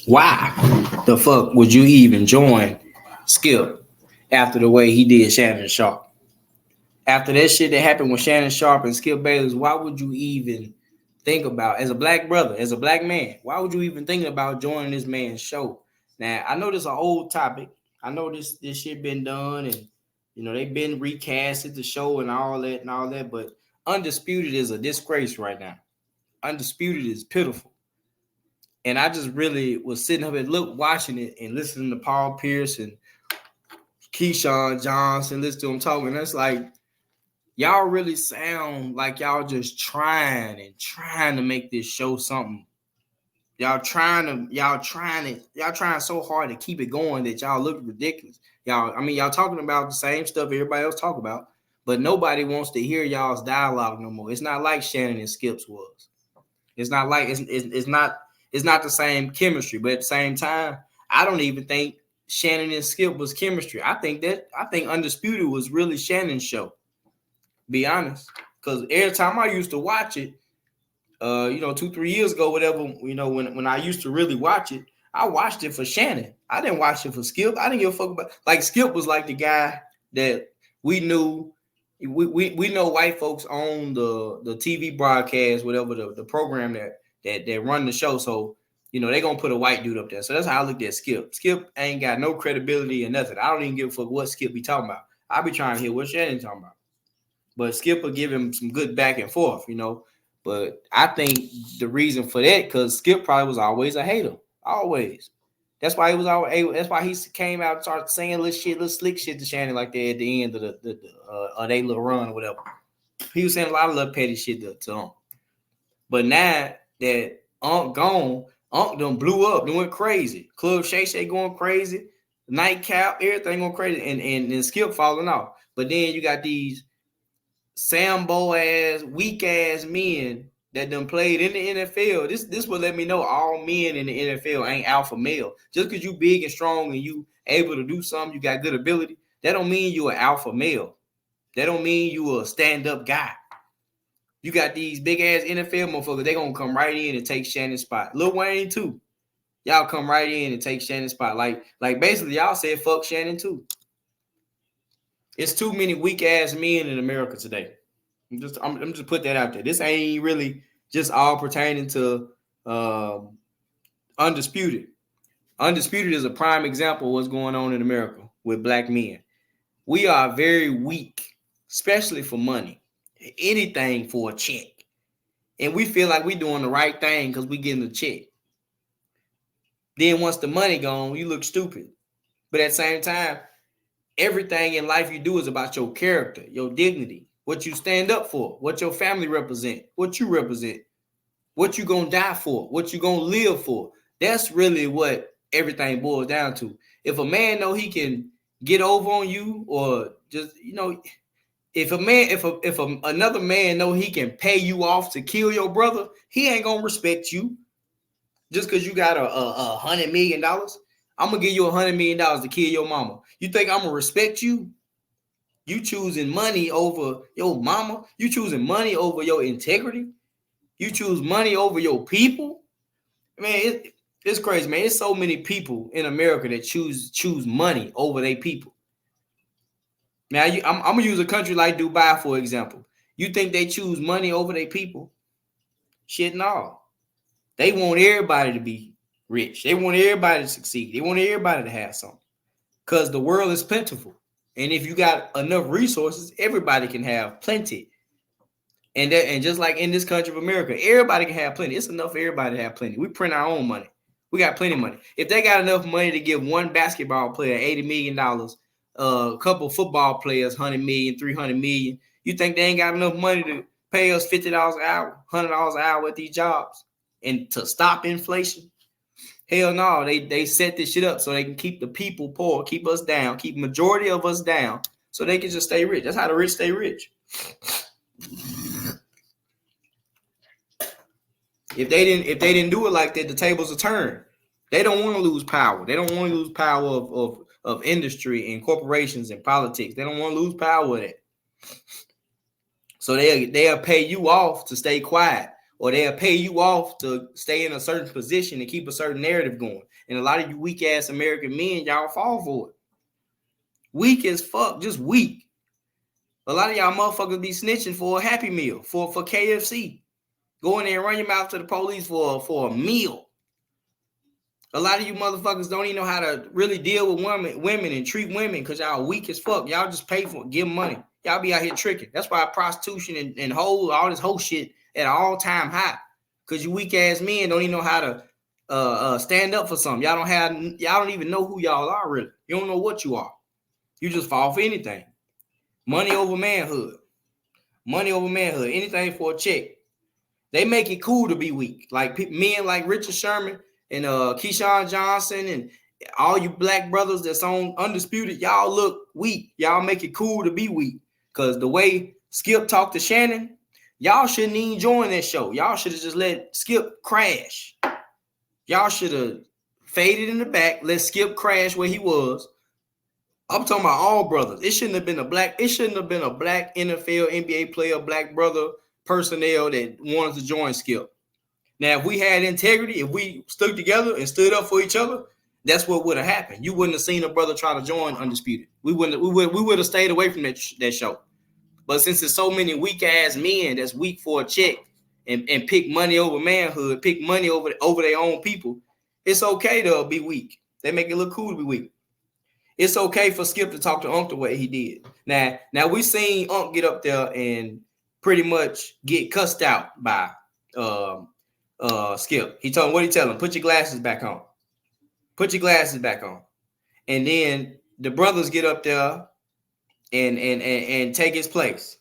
Why the fuck would you even join Skip after the way he did Shannon Sharp? After that shit that happened with Shannon Sharp and Skip Bayless, why would you even think about, as a black brother, as a black man, why would you even think about joining this man's show? Now, I know this is an old topic. I know this shit been done, and they've been recasted the show and all that, but Undisputed is a disgrace right now. Undisputed is pitiful. And I just really was sitting up and watching it and listening to Paul Pierce and Keyshawn Johnson, listening to them talking. And that's like, y'all really sound like y'all just trying to make this show something. Y'all trying so hard to keep it going that y'all look ridiculous. Y'all talking about the same stuff everybody else talk about, but nobody wants to hear y'all's dialogue no more. It's not like Shannon and Skip's was. It's not like it's not the same chemistry, but at the same time, I don't even think Shannon and Skip was chemistry. I think Undisputed was really Shannon's show. Be honest, because every time I used to watch it, 2-3 years ago, whatever, when I used to really watch it, I watched it for Shannon. I didn't watch it for Skip. I didn't give a fuck about, like, Skip was like the guy that we knew. We know white folks own the TV broadcast, whatever the program that run the show. So, they're going to put a white dude up there. So that's how I looked at Skip. Skip ain't got no credibility or nothing. I don't even give a fuck what Skip be talking about. I be trying to hear what Shannon talking about. But Skip will give him some good back and forth, But I think the reason for that, because Skip probably was always a hater. Always. That's why he was always. That's why he came out and started saying little slick shit to Shannon like that at the end of they little run or whatever. He was saying a lot of little petty shit to him. But now that Unc gone, Unc done blew up, doing crazy. Club Shay going crazy. Nightcap, everything going crazy. And Skip falling off. But then you got these Sambo ass, weak ass men that done played in the NFL. This will let me know all men in the NFL ain't alpha male. Just because you big and strong and you able to do something, you got good ability, that don't mean you an alpha male. That don't mean you a stand-up guy. You got these big ass NFL motherfuckers, they gonna come right in and take Shannon's spot. Lil Wayne too. Y'all come right in and take Shannon's spot. Like basically y'all said fuck Shannon too. It's too many weak ass men in America today. I'm just put that out there. This ain't really just all pertaining to Undisputed. Undisputed is a prime example of what's going on in America with black men. We are very weak, especially for money. Anything for a check. And we feel like we doing the right thing because we getting a check. Then once the money gone, you look stupid. But at the same time, everything in life you do is about your character, your dignity, what you stand up for, what your family represent, what you represent, what you gonna die for, what you gonna live for. That's really what everything boils down to. If a man know he can get over on you, or just if another man know he can pay you off to kill your brother, he ain't gonna respect you. Just because you got $100 million, I'm gonna give you $100 million to kill your mama. You think I'm gonna respect you? You choosing money over your mama? You choosing money over your integrity? You choose money over your people? Man, it's crazy, man. There's so many people in America that choose money over their people. Now, I'm gonna use a country like Dubai for example. You think they choose money over their people? Shit, no. They want everybody to be rich. They want everybody to succeed. They want everybody to have something. Because the world is plentiful. And if you got enough resources, everybody can have plenty. And just like in this country of America, everybody can have plenty. It's enough for everybody to have plenty. We print our own money. We got plenty of money. If they got enough money to give one basketball player $80 million, a couple football players $100 million, $300 million, you think they ain't got enough money to pay us $50 an hour, $100 an hour at these jobs and to stop inflation? Hell no, they set this shit up so they can keep the people poor, keep us down, keep majority of us down, so they can just stay rich. That's how the rich stay rich. If they didn't do it like that, the tables will turn. They don't want to lose power. They don't want to lose power of industry and corporations and politics. They don't want to lose power of that. So they'll pay you off to stay quiet, or they'll pay you off to stay in a certain position and keep a certain narrative going. And a lot of you weak ass American men, y'all fall for it. Weak as fuck, just weak. A lot of y'all motherfuckers be snitching for a Happy Meal, for KFC. Go in there and run your mouth to the police for a meal. A lot of you motherfuckers don't even know how to really deal with women and treat women because y'all weak as fuck. Y'all just pay for it, give them money. Y'all be out here tricking. That's why prostitution and all this whole shit at an all-time high. Because you weak ass men don't even know how to stand up for something. Y'all don't even know who y'all are really. You don't know what you are. You just fall for anything. Money over manhood. Money over manhood. Anything for a check. They make it cool to be weak. Like men like Richard Sherman and Keyshawn Johnson and all you black brothers that's on Undisputed, y'all look weak. Y'all make it cool to be weak. Because the way Skip talked to Shannon, y'all shouldn't even join that show. Y'all should have just let Skip crash. Y'all should have faded in the back, let Skip crash where he was. I'm talking about all brothers. It shouldn't have been a black NFL, NBA player, black brother personnel that wanted to join Skip. Now, if we had integrity, if we stuck together and stood up for each other, that's what would have happened. You wouldn't have seen a brother try to join Undisputed. We would have stayed away from that show. But since there's so many weak ass men that's weak for a check and pick money over manhood, pick money over their own people, it's okay to be weak. They make it look cool to be weak. It's okay for Skip to talk to Unc the way he did. Now we seen Unc get up there and pretty much get cussed out by Skip. He told him, what did he tell him? Put your glasses back on. Put your glasses back on. And then the brothers get up there and take his place.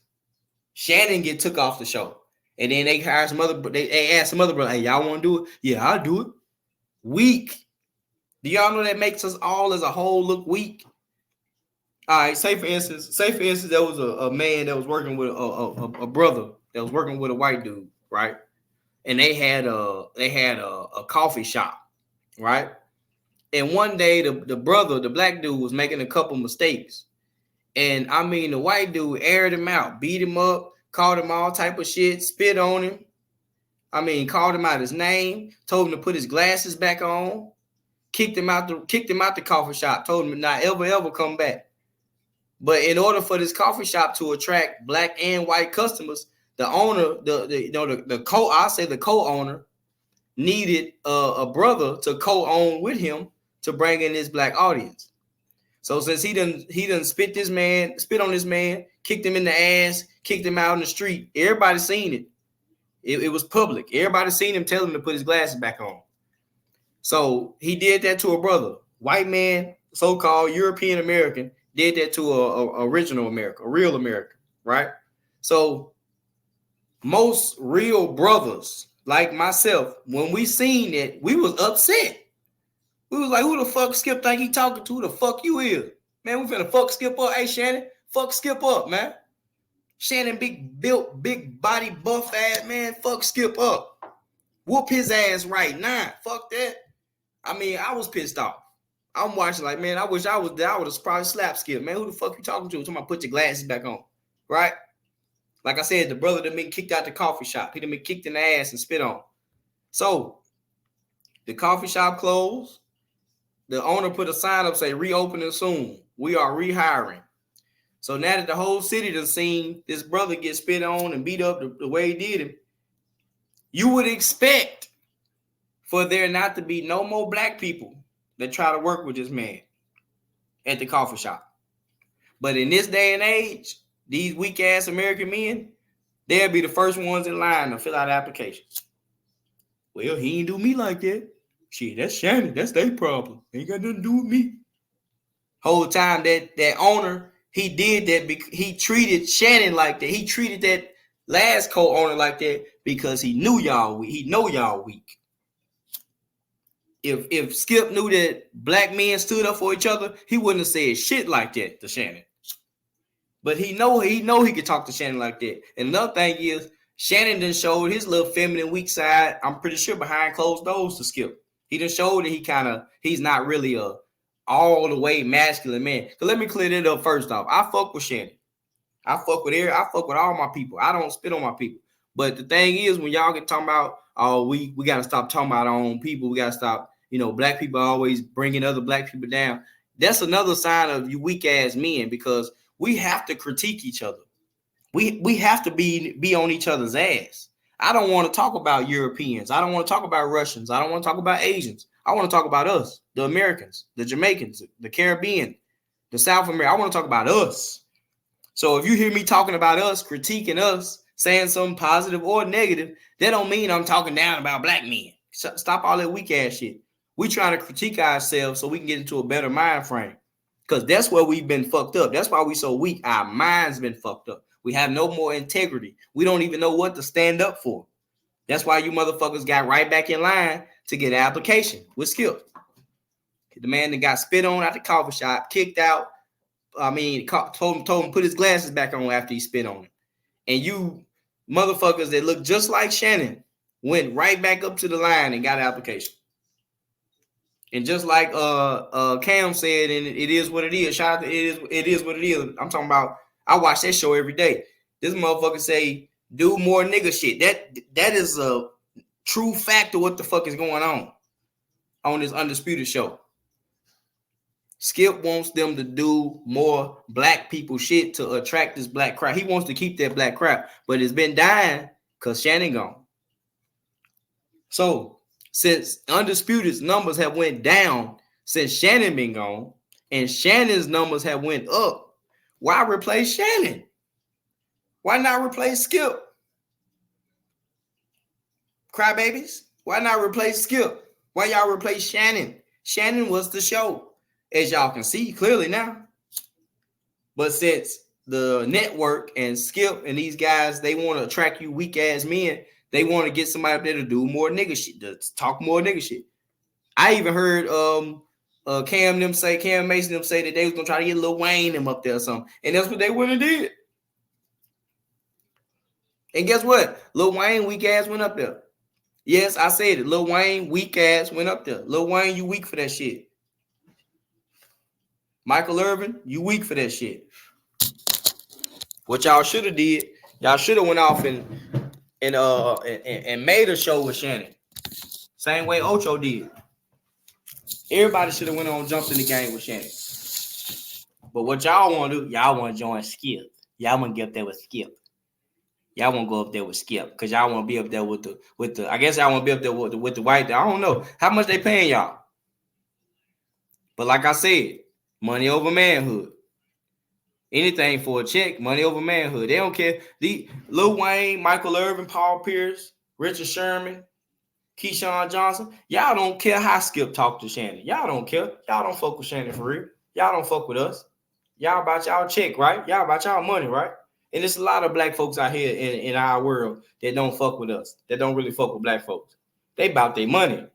Shannon get took off the show. And then they hire some other, they ask some other brother, hey, y'all want to do it? Yeah, I'll do it. Weak. Do y'all know that makes us all as a whole look weak? All right, say for instance, there was a man that was working with a brother that was working with a white dude, right? And they had a coffee shop, right? And one day the brother, the black dude, was making a couple mistakes. And I mean, the white dude aired him out, beat him up, called him all type of shit, spit on him. I mean, called him out his name, told him to put his glasses back on. Kicked him out the coffee shop, told him to not ever come back. But in order for this coffee shop to attract black and white customers, the owner, the co-owner needed a brother to co-own with him to bring in this black audience. So since he done spit on this man, kicked him in the ass, kicked him out in the street, everybody seen it. It was public. Everybody seen him tell him to put his glasses back on. So he did that to a brother. White man, so-called European American, did that to a original America, a real American, right? So most real brothers like myself, when we seen it, we was upset. We was like, who the fuck Skip think he talking to? Who the fuck you is? Man, we finna fuck Skip up. Hey, Shannon, fuck Skip up, man. Shannon, big built, big body, buff ass, man, fuck Skip up. Whoop his ass right now. Fuck that. I mean, I was pissed off. I'm watching like, man, I wish I was there. I would have probably slapped Skip. Man, who the fuck you talking to? Talking about put your glasses back on, right? Like I said, the brother that been kicked out the coffee shop. He done been kicked in the ass and spit on. So the coffee shop closed. The owner put a sign up say reopening soon. We are rehiring. So now that the whole city done seen this brother get spit on and beat up the way he did him, you would expect for there not to be no more black people that try to work with this man at the coffee shop. But in this day and age, these weak ass American men, they'll be the first ones in line to fill out applications. Well, he ain't do me like that. Shit, that's Shannon. That's their problem. Ain't got nothing to do with me. Whole time that owner, he did that because he treated Shannon like that. He treated that last co-owner like that because he knew y'all weak. He know y'all weak. If Skip knew that black men stood up for each other, he wouldn't have said shit like that to Shannon. But he know he could talk to Shannon like that. And another thing is, Shannon done showed his little feminine weak side, I'm pretty sure behind closed doors to Skip. He done showed that he's not really a all the way masculine man. So let me clear that up first off. I fuck with Shannon. I fuck with all my people. I don't spit on my people. But the thing is, when y'all get talking about, oh, we got to stop talking about our own people. We got to stop, black people are always bringing other black people down. That's another sign of you weak ass men, because we have to critique each other. We have to be on each other's ass. I don't want to talk about Europeans. I don't want to talk about Russians. I don't want to talk about Asians. I want to talk about us, the Americans, the Jamaicans, the Caribbean, the South America. I want to talk about us. So if you hear me talking about us, critiquing us, saying something positive or negative, that don't mean I'm talking down about black men. Stop all that weak ass shit. We trying to critique ourselves so we can get into a better mind frame. Because that's where we've been fucked up. That's why we so weak. Our minds been fucked up. We have no more integrity. We don't even know what to stand up for. That's why you motherfuckers got right back in line to get an application with Skip. The man that got spit on at the coffee shop, kicked out. I mean, told him put his glasses back on after he spit on him. And you motherfuckers that look just like Shannon went right back up to the line and got an application. And just like Cam said, and it is what it is. Shout out to it is what it is. I'm talking about, I watch that show every day. This motherfucker say, do more nigga shit. That is a true fact of what the fuck is going on this Undisputed show. Skip wants them to do more black people shit to attract this black crowd. He wants to keep that black crowd, but it's been dying because Shannon gone. So since Undisputed's numbers have went down since Shannon been gone, and Shannon's numbers have went up, why replace Shannon? Why not replace Skip? Crybabies, why not replace Skip? Why y'all replace Shannon? Shannon was the show, as y'all can see clearly now. But since the network and Skip and these guys, they want to attract you weak ass men, they want to get somebody up there to do more nigga shit, to talk more nigga shit. I even heard Cam Mason them say that they was gonna try to get Lil Wayne them up there or something, and that's what they went and did. And guess what? Lil Wayne weak ass went up there. Yes, I said it. Lil Wayne weak ass went up there. Lil Wayne, you weak for that shit. Michael Irvin, you weak for that shit. What y'all should have did, y'all should have went off and made a show with Shannon. Same way Ocho did. Everybody should have went on, jumped in the game with Shannon. But what y'all want to do, y'all want to join Skip. Y'all want to get up there with Skip. Y'all want to go up there with Skip because y'all want to be up there with the. I guess y'all want to be up there with the white. I don't know how much they paying y'all. But like I said, money over manhood. Anything for a check, money over manhood. They don't care. Lil Wayne, Michael Irvin, Paul Pierce, Richard Sherman, Keyshawn Johnson. Y'all don't care how Skip talk to Shannon. Y'all don't care. Y'all don't fuck with Shannon for real. Y'all don't fuck with us. Y'all about y'all check, right? Y'all about y'all money, right? And there's a lot of black folks out here in our world that don't fuck with us. That don't really fuck with black folks. They about their money.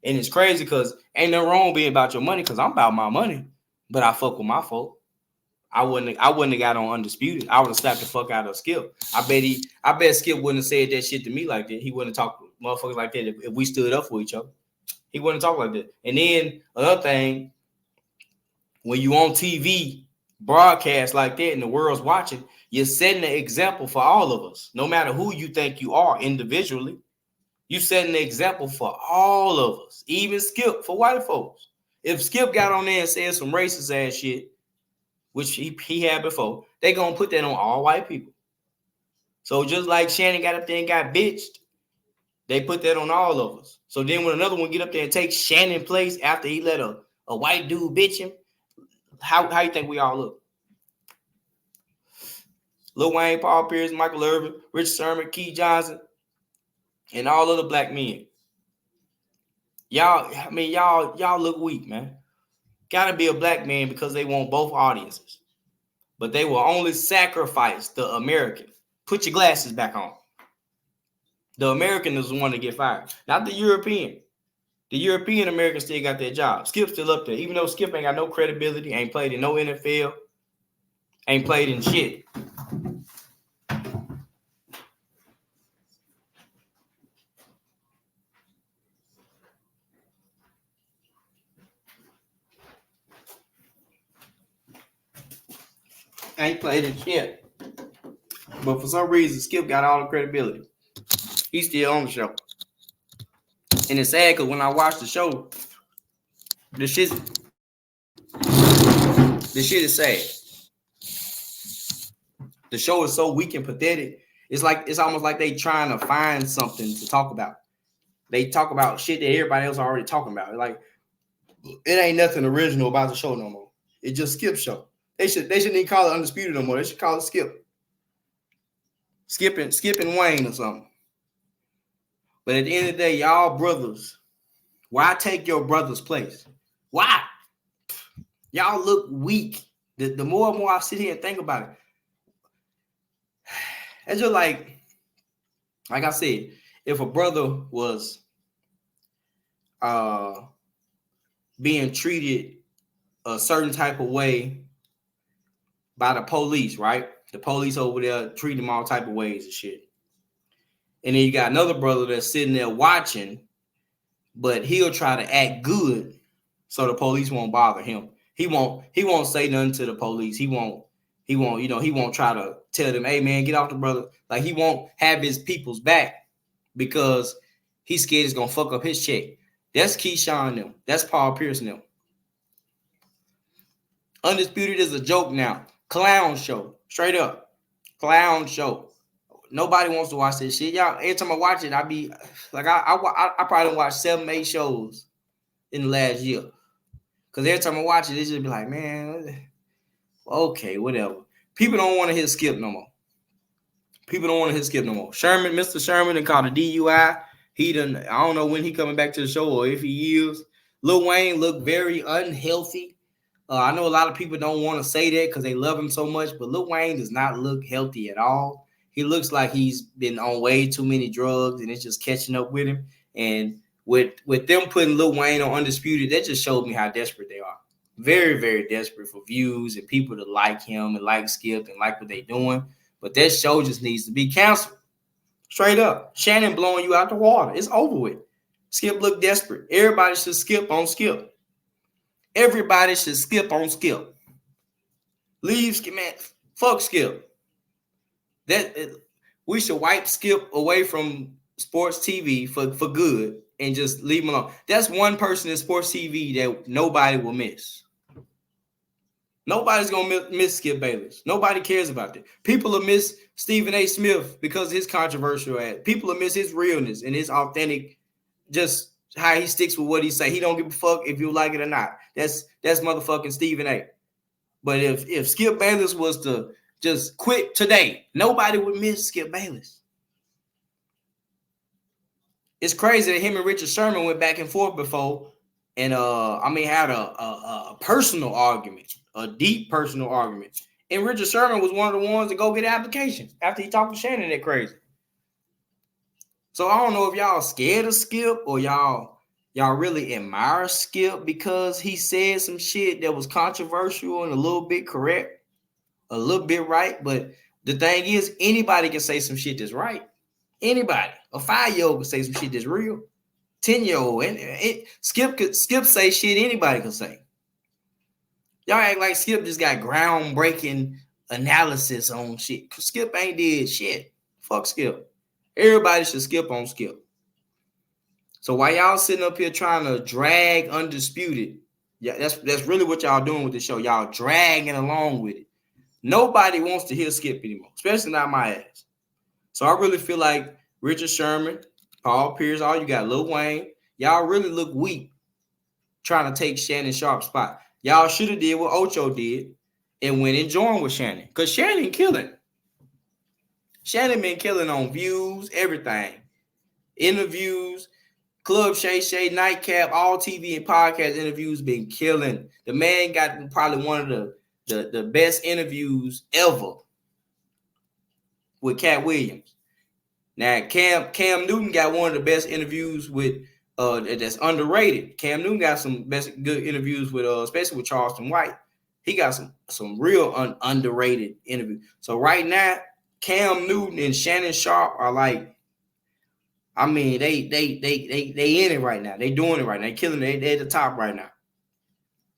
And it's crazy because ain't nothing wrong being about your money because I'm about my money. But I fuck with my folk. I wouldn't have got on Undisputed. I would have slapped the fuck out of Skip. I bet Skip wouldn't have said that shit to me like that. He wouldn't have talked to motherfuckers like that if we stood up for each other. He wouldn't talk like that. And then another thing, when you on TV broadcast like that and the world's watching, you're setting an example for all of us. No matter who you think you are individually, you setting an example for all of us. Even Skip for white folks. If Skip got on there and said some racist ass shit, which he had before, they gonna put that on all white people. So just like Shannon got up there and got bitched, they put that on all of us. So then when another one get up there and take Shannon's place after he let a white dude bitch him, how you think we all look? Lil Wayne, Paul Pierce, Michael Irvin, Rich Sherman, Key Johnson, and all other black men. Y'all look weak, man. Gotta be a black man because they want both audiences. But they will only sacrifice the American. Put your glasses back on. The American is the one to get fired, not the European. The European American still got their job. Skip's still up there, even though Skip ain't got no credibility, ain't played in no NFL, ain't played in shit. Ain't played in shit. But for some reason, Skip got all the credibility. He's still on the show. And it's sad because when I watch the show, the shit is sad. The show is so weak and pathetic. It's almost like they trying to find something to talk about. They talk about shit that everybody else already talking about. Like, it ain't nothing original about the show no more. It just Skip show. They shouldn't even call it Undisputed no more. They should call it Skip. Skip and Wayne or something. But at the end of the day, y'all brothers, why take your brother's place? Why? Y'all look weak. The more and more I sit here and think about it, it's just like I said, if a brother was being treated a certain type of way by the police, right? The police over there treat him all type of ways and shit. And then you got another brother that's sitting there watching, but he'll try to act good so the police won't bother him. He won't say nothing to the police. He won't try to tell them, hey man, get off the brother. Like, he won't have his people's back because he's scared it's gonna fuck up his check. That's Keyshawn them. That's Paul Pierce them. Undisputed is a joke now. Clown show. Straight up. Clown show. Nobody wants to watch this shit. Y'all, every time I watch it, I be like, I probably watched 7-8 shows in the last year. Because every time I watch it, just be like, man, okay, whatever. People don't want to hear Skip no more. Sherman, Mr. Sherman, and called a DUI. I don't know when he coming back to the show or if he is. Lil Wayne looked very unhealthy. I know a lot of people don't want to say that because they love him so much, but Lil Wayne does not look healthy at all. He looks like he's been on way too many drugs and it's just catching up with him. And with them putting Lil Wayne on Undisputed, that just showed me how desperate they are. Very, very desperate for views and people to like him and like Skip and like what they're doing. But that show just needs to be canceled. Straight up. Shannon blowing you out the water. It's over with. Skip looked desperate. Everybody should skip on Skip. Everybody should skip on Skip. Leave Skip, man. Fuck Skip. We should wipe Skip away from sports TV for good and just leave him alone. That's one person in sports TV that nobody will miss. Nobody's gonna miss Skip Bayless. Nobody cares about that. People will miss Stephen A. Smith because of his controversial ass. People will miss his realness and his authentic, just how he sticks with what he say. He don't give a fuck if you like it or not. That's motherfucking Stephen A. But if Skip Bayless was to just quit today, nobody would miss Skip Bayless. It's crazy that him and Richard Sherman went back and forth before, and had a personal argument, a deep personal argument. And Richard Sherman was one of the ones to go get an application after he talked to Shannon that crazy. So I don't know if y'all scared of Skip or y'all really admire Skip because he said some shit that was controversial and a little bit correct, a little bit right. But the thing is, anybody can say some shit that's right. Anybody. A 5-year-old can say some shit that's real. 10-year-old. And Skip say shit anybody can say. Y'all act like Skip just got groundbreaking analysis on shit. Skip ain't did shit. Fuck Skip. Everybody should skip on Skip. So while y'all sitting up here trying to drag Undisputed, yeah, that's really what y'all doing with the show. Y'all dragging along with it. Nobody wants to hear Skip anymore, especially not my ass. So I really feel like Richard Sherman, Paul Pierce, all you got, Lil Wayne, y'all really look weak trying to take Shannon Sharp's spot. Y'all should have did what Ocho did and went and joined with Shannon. Because Shannon killing. Shannon been killing on views, everything. Interviews, Club Shay Shay, Nightcap, all TV and podcast interviews been killing. The man got probably one of the best interviews ever with Cat Williams. Now, Cam Newton got one of the best interviews with that's underrated. Cam Newton got some good interviews with especially with Charleston White. He got some real underrated interviews. So right now, Cam Newton and Shannon Sharp are like, I mean, they in it right now. They doing it right now. They killing it. They at the top right now.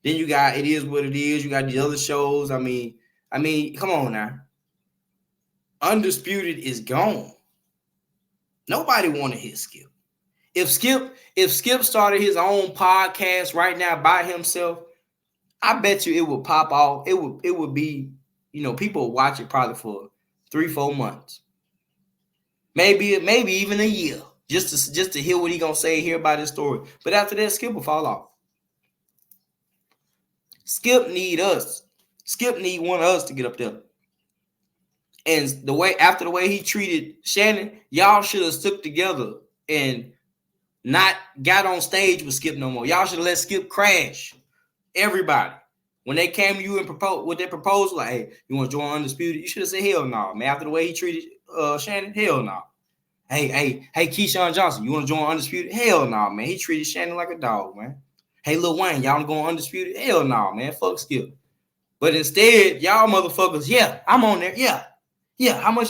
Then you got It Is What It Is. You got the other shows. I mean, come on now. Undisputed is gone. Nobody want to hit Skip. If Skip started his own podcast right now by himself, I bet you it would pop off. It would be, people would watch it probably for 3-4 months. Maybe even a year. Just to hear what he gonna say, hear about his story. But after that, Skip will fall off. Skip need us. Skip need one of us to get up there. And after the way he treated Shannon, y'all should have stuck together and not got on stage with Skip no more. Y'all should have let Skip crash. Everybody. When they came to you and proposed with their proposal, like, hey, you want to join Undisputed? You should have said hell no, man. After the way he treated Shannon, hell no. Hey, Keyshawn Johnson, you want to join Undisputed? Hell no, man. He treated Shannon like a dog, man. Hey, Lil Wayne, y'all want to go on Undisputed? Hell no, man. Fuck Skip. But instead, y'all motherfuckers, yeah, I'm on there. Yeah. How much?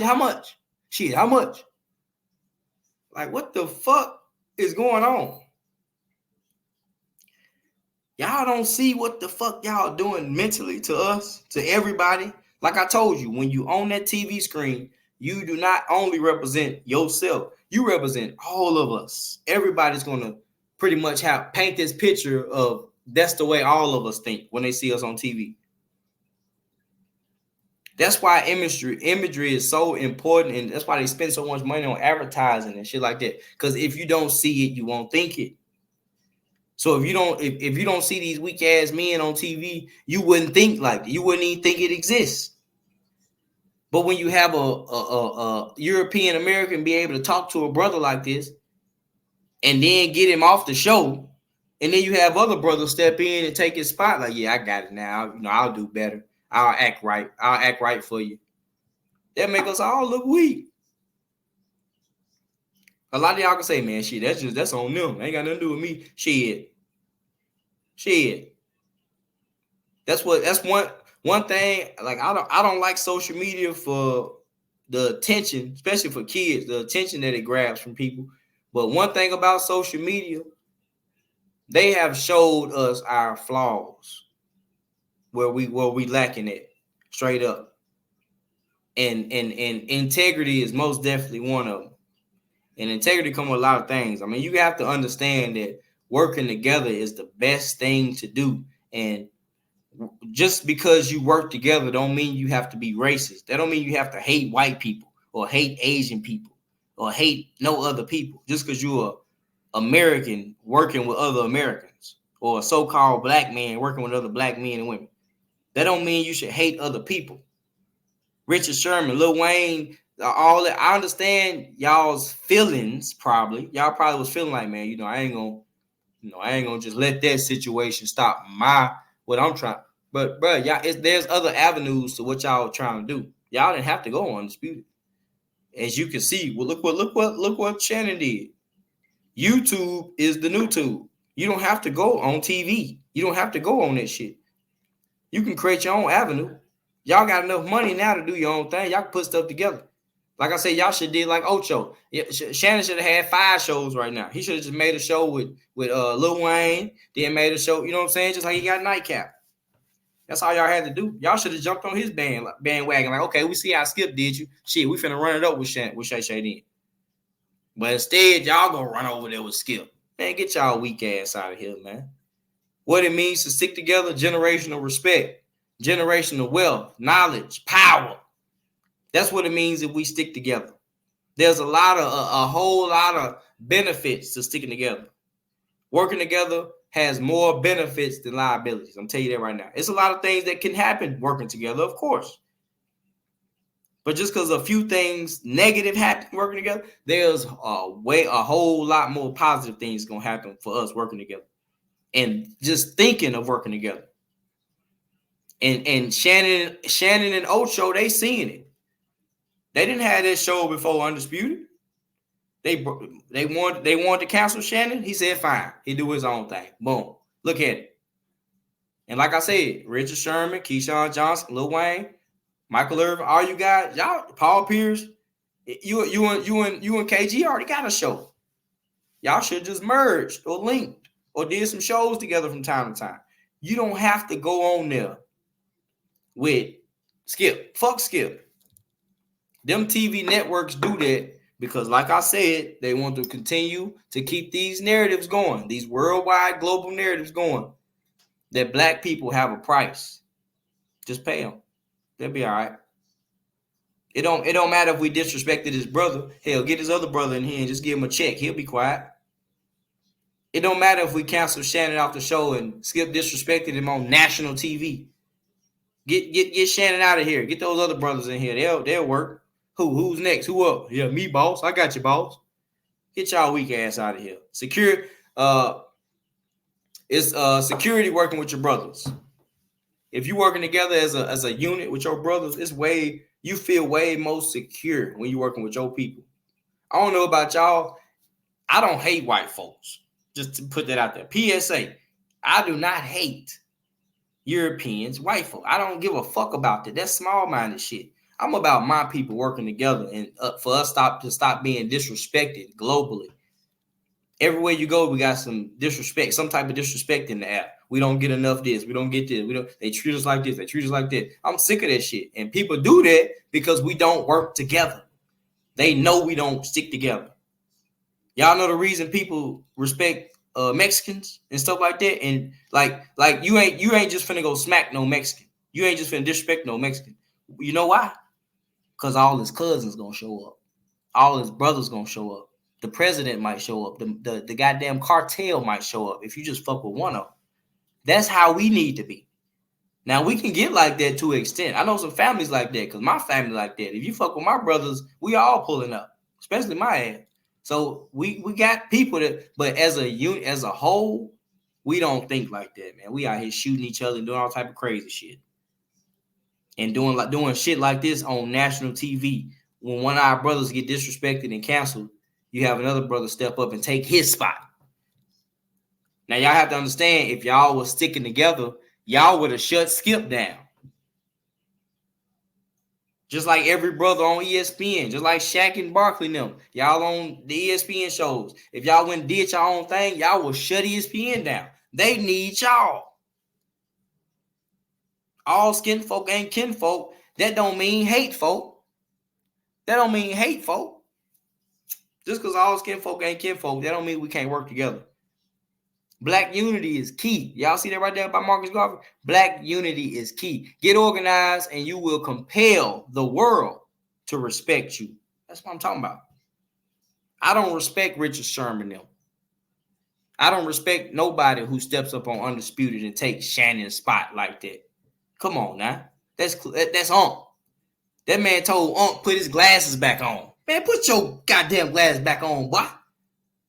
Shit, how much? Like, what the fuck is going on? Y'all don't see what the fuck y'all doing mentally to us, to everybody. Like I told you, when you on that TV screen, you do not only represent yourself, you represent all of us. Everybody's going to pretty much paint this picture of that's the way all of us think when they see us on TV. That's why imagery is so important, and that's why they spend so much money on advertising and shit like that. Because if you don't see it, you won't think it. So if you don't see these weak ass men on TV, you wouldn't think like it. You wouldn't even think it exists. But when you have a European American be able to talk to a brother like this, and then get him off the show, and then you have other brothers step in and take his spot, like, yeah, I got it now. I'll do better. I'll act right. I'll act right for you. That make us all look weak. A lot of y'all can say, man, shit, that's on them. Ain't got nothing to do with me. Shit. That's one thing. Like, I don't like social media for the attention, especially for kids, the attention that it grabs from people. But one thing about social media, they have showed us our flaws where we lacking it straight up. And integrity is most definitely one of them. And integrity comes with a lot of things. I mean, you have to understand that working together is the best thing to do. And just because you work together don't mean you have to be racist. That don't mean you have to hate white people or hate Asian people or hate no other people just because you're an American working with other Americans or a so-called black man working with other black men and women. That don't mean you should hate other people. Richard Sherman, Lil Wayne, all that. I understand y'all's feelings. Y'all probably was feeling like, man, I ain't gonna just let that situation stop what I'm trying. But bro, y'all, there's other avenues to what y'all trying to do. Y'all didn't have to go Undisputed. As you can see, well, look what Shannon did. YouTube is the new tube. You don't have to go on TV. You don't have to go on that shit. You can create your own avenue. Y'all got enough money now to do your own thing. Y'all can put stuff together. Like I said, y'all should did like Ocho. Shannon should have had 5 shows right now. He should have just made a show with Lil Wayne, then made a show, you know what I'm saying? Just like he got Nightcap. That's all y'all had to do. Y'all should have jumped on his bandwagon. Like, okay, we see how Skip did you. Shit, we finna run it up with Shay then. But instead, y'all gonna run over there with Skip. Man, get y'all weak ass out of here, man. What it means to stick together, generational respect, generational wealth, knowledge, power. That's what it means if we stick together. There's a whole lot of benefits to sticking together. Working together has more benefits than liabilities. I'm telling you that right now. It's a lot of things that can happen working together, of course. But just because a few things negative happen working together, there's a whole lot more positive things gonna happen for us working together. And just thinking of working together. And Shannon and Ocho, they seeing it. They didn't have that show before Undisputed. They wanted to cancel Shannon. He said, fine. He do his own thing. Boom. Look at it. And like I said, Richard Sherman, Keyshawn Johnson, Lil Wayne, Michael Irvin, all you guys, y'all, Paul Pierce, you and KG already got a show. Y'all should just merged or linked or did some shows together from time to time. You don't have to go on there with Skip. Fuck Skip. Them TV networks do that because, like I said, they want to continue to keep these narratives going, these worldwide global narratives going, that black people have a price. Just pay them. They'll be all right. It don't matter if we disrespected his brother. Hell, get his other brother in here and just give him a check. He'll be quiet. It don't matter if we cancel Shannon off the show and Skip disrespected him on national TV. Get Shannon out of here. Get those other brothers in here. They'll work. Who's next? Who up? Yeah, me, boss. I got you, boss. Get y'all weak ass out of here. It's security working with your brothers. If you working together as a unit with your brothers, you feel way most secure when you're working with your people. I don't know about y'all. I don't hate white folks. Just to put that out there. P.S.A. I do not hate Europeans, white folk. I don't give a fuck about that. That's small-minded shit. I'm about my people working together and for us to stop being disrespected globally. Everywhere you go, we got some disrespect, some type of disrespect in the app. We don't get enough this. We don't get this. They treat us like this. They treat us like that. I'm sick of that shit. And people do that because we don't work together. They know we don't stick together. Y'all know the reason people respect Mexicans and stuff like that. And like you ain't just finna go smack no Mexican. You ain't just finna disrespect no Mexican. You know why? Because all his cousins gonna show up. All his brothers gonna show up. The president might show up. The goddamn cartel might show up if you just fuck with one of them. That's how we need to be. Now, we can get like that to an extent. I know some families like that because my family like that. If you fuck with my brothers, we all pulling up, especially my ass. So we got people that, but as a unit, as a whole, we don't think like that, man. We out here shooting each other and doing all type of crazy shit. And doing shit like this on national TV. When one of our brothers get disrespected and canceled, you have another brother step up and take his spot. Now, y'all have to understand, if y'all was sticking together, y'all would have shut Skip down. Just like every brother on ESPN, just like Shaq and Barkley and them. Y'all on the ESPN shows. If y'all went and did your own thing, y'all will shut ESPN down. They need y'all. All skin folk ain't kinfolk. That don't mean hate folk. That don't mean hate folk. Just because all skin folk ain't kinfolk, that don't mean we can't work together. Black unity is key. Y'all see that right there by Marcus Garvey? Black unity is key. Get organized and you will compel the world to respect you. That's what I'm talking about. I don't respect Richard Sherman them. I don't respect nobody who steps up on Undisputed and takes Shannon's spot like that. Come on now. That's Unc. That man told Unc put his glasses back on. Man, put your goddamn glasses back on, boy.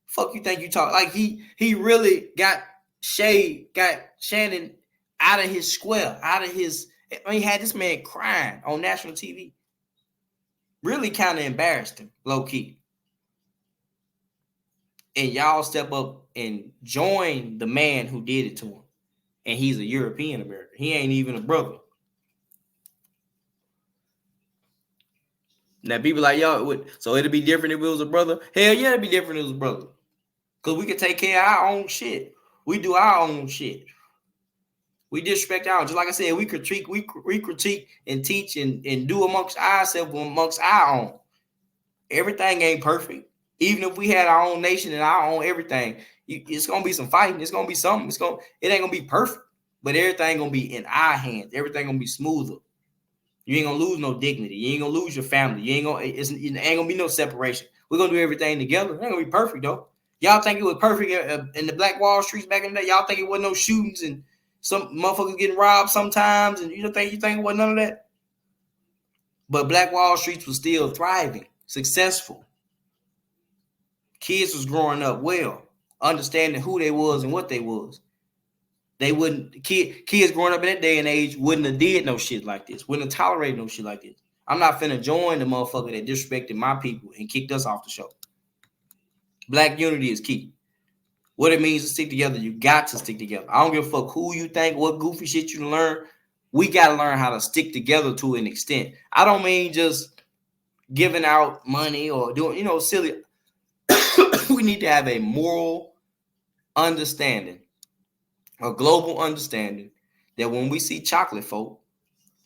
Fuck you think you talk like he really got Shannon out of his square, out of his. I mean, he had this man crying on national TV. Really kind of embarrassed him, low key. And y'all step up and join the man who did it to him. And he's a European American. He ain't even a brother. Now people like, yo, so it'd be different if it was a brother. Hell yeah, it'd be different if it was a brother. Because we can take care of our own shit. We do our own shit. We disrespect our own. Just like I said, we critique and teach and do amongst ourselves, amongst our own. Everything ain't perfect. Even if we had our own nation and our own everything, it's gonna be some fighting. It's gonna be something. It ain't gonna be perfect, but everything gonna be in our hands. Everything gonna be smoother. You ain't gonna lose no dignity. You ain't gonna lose your family. It ain't gonna be no separation. We're gonna do everything together. It ain't gonna be perfect though. Y'all think it was perfect in the Black Wall Streets back in the day? Y'all think it wasn't no shootings and some motherfuckers getting robbed sometimes, and you think it wasn't none of that? But Black Wall Streets was still thriving, successful. Kids was growing up well, understanding who they was and what they was. They wouldn't kids growing up in that day and age wouldn't have did no shit like this, wouldn't have tolerated no shit like this. I'm not finna join the motherfucker that disrespected my people and kicked us off the show. Black unity is key. What it means to stick together, you got to stick together. I don't give a fuck who you think, what goofy shit you learn. We got to learn how to stick together to an extent. I don't mean just giving out money or doing, silly. We need to have a moral understanding, a global understanding that when we see chocolate folk,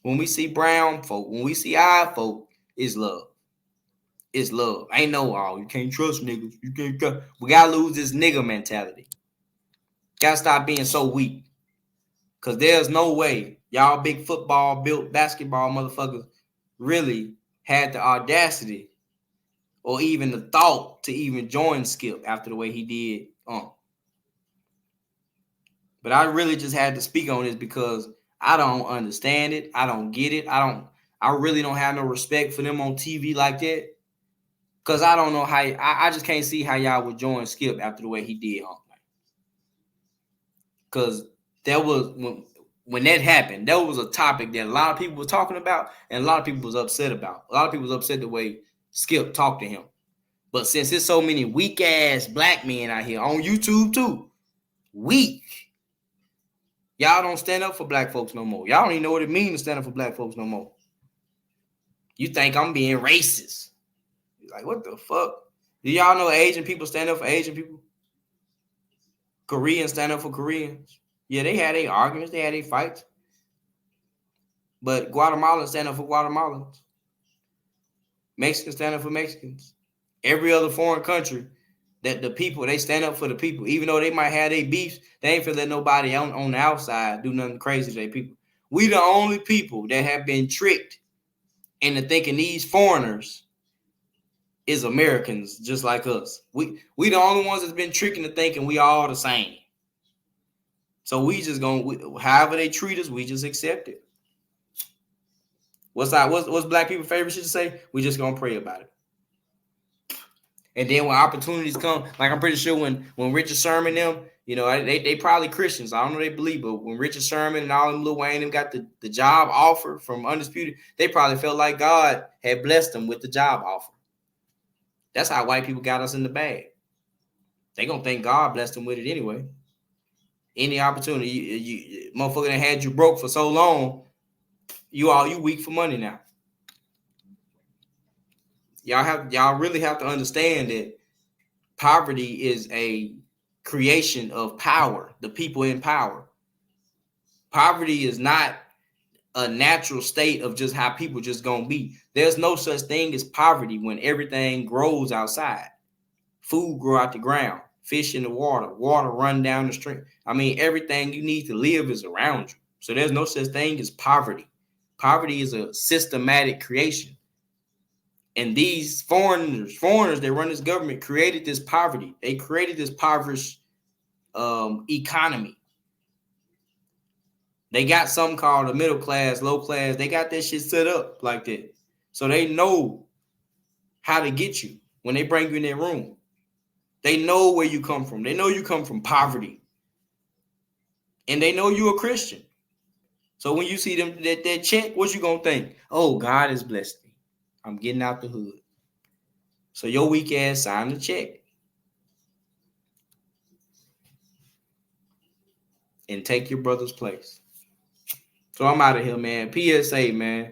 when we see brown folk, when we see eye folk, is love. It's love. Ain't no, oh, you can't trust niggas. You can't trust. We gotta lose this nigga mentality. Gotta stop being so weak. Cause there's no way y'all big football built basketball motherfuckers really had the audacity or even the thought to even join Skip after the way he did. But I really just had to speak on this because I don't understand it. I don't get it. I really don't have no respect for them on TV like that. Cause I don't know how I just can't see how y'all would join Skip after the way he did. Cause that was when that happened, that was a topic that a lot of people were talking about and a lot of people was upset about. A lot of people was upset the way Skip talked to him. But since there's so many weak ass black men out here on YouTube too, weak. Y'all don't stand up for black folks no more. Y'all don't even know what it means to stand up for black folks no more. You think I'm being racist. Like, what the fuck? Do y'all know Asian people stand up for Asian people? Koreans stand up for Koreans. Yeah, they had their arguments. They had their fights. But Guatemalans stand up for Guatemalans. Mexicans stand up for Mexicans. Every other foreign country, that the people, they stand up for the people. Even though they might have their beefs, they ain't finna let nobody on the outside do nothing crazy to their people. We the only people that have been tricked into thinking these foreigners is Americans just like us. We the only ones that's been tricked into thinking we all the same. So we just gonna, however they treat us, we just accept it. What's black people's favorite shit to say? We just gonna pray about it. And then when opportunities come, like I'm pretty sure when Richard Sherman them, you know, they probably Christians. I don't know they believe, but when Richard Sherman and all them Lil Wayne them got the job offer from Undisputed, they probably felt like God had blessed them with the job offer. That's how white people got us in the bag. They gonna think God blessed them with it anyway. Any opportunity, you motherfucker that had you broke for so long, you weak for money now. Y'all really have to understand that poverty is a creation of power, the people in power. Poverty is not a natural state of just how people just gonna be. There's no such thing as poverty when everything grows outside. Food grow out the ground, fish in the water run down the stream. I mean, everything you need to live is around you. So there's no such thing as poverty. Poverty is a systematic creation. And these foreigners that run this government created this poverty. They created this impoverished economy. They got something called a middle class, low class. They got that shit set up like that. So they know how to get you when they bring you in their room. They know where you come from. They know you come from poverty. And they know you're a Christian. So when you see them that check, what you gonna think? Oh, God has blessed me. I'm getting out the hood. So your weak ass sign the check. And take your brother's place. So I'm out of here, man. P.S.A, man.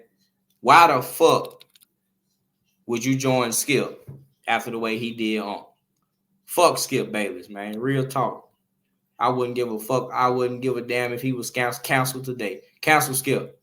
Why the fuck would you join Skip after the way he did on? Fuck Skip Bayless, man. Real talk. I wouldn't give a fuck. I wouldn't give a damn if he was canceled today. Cancel Skip.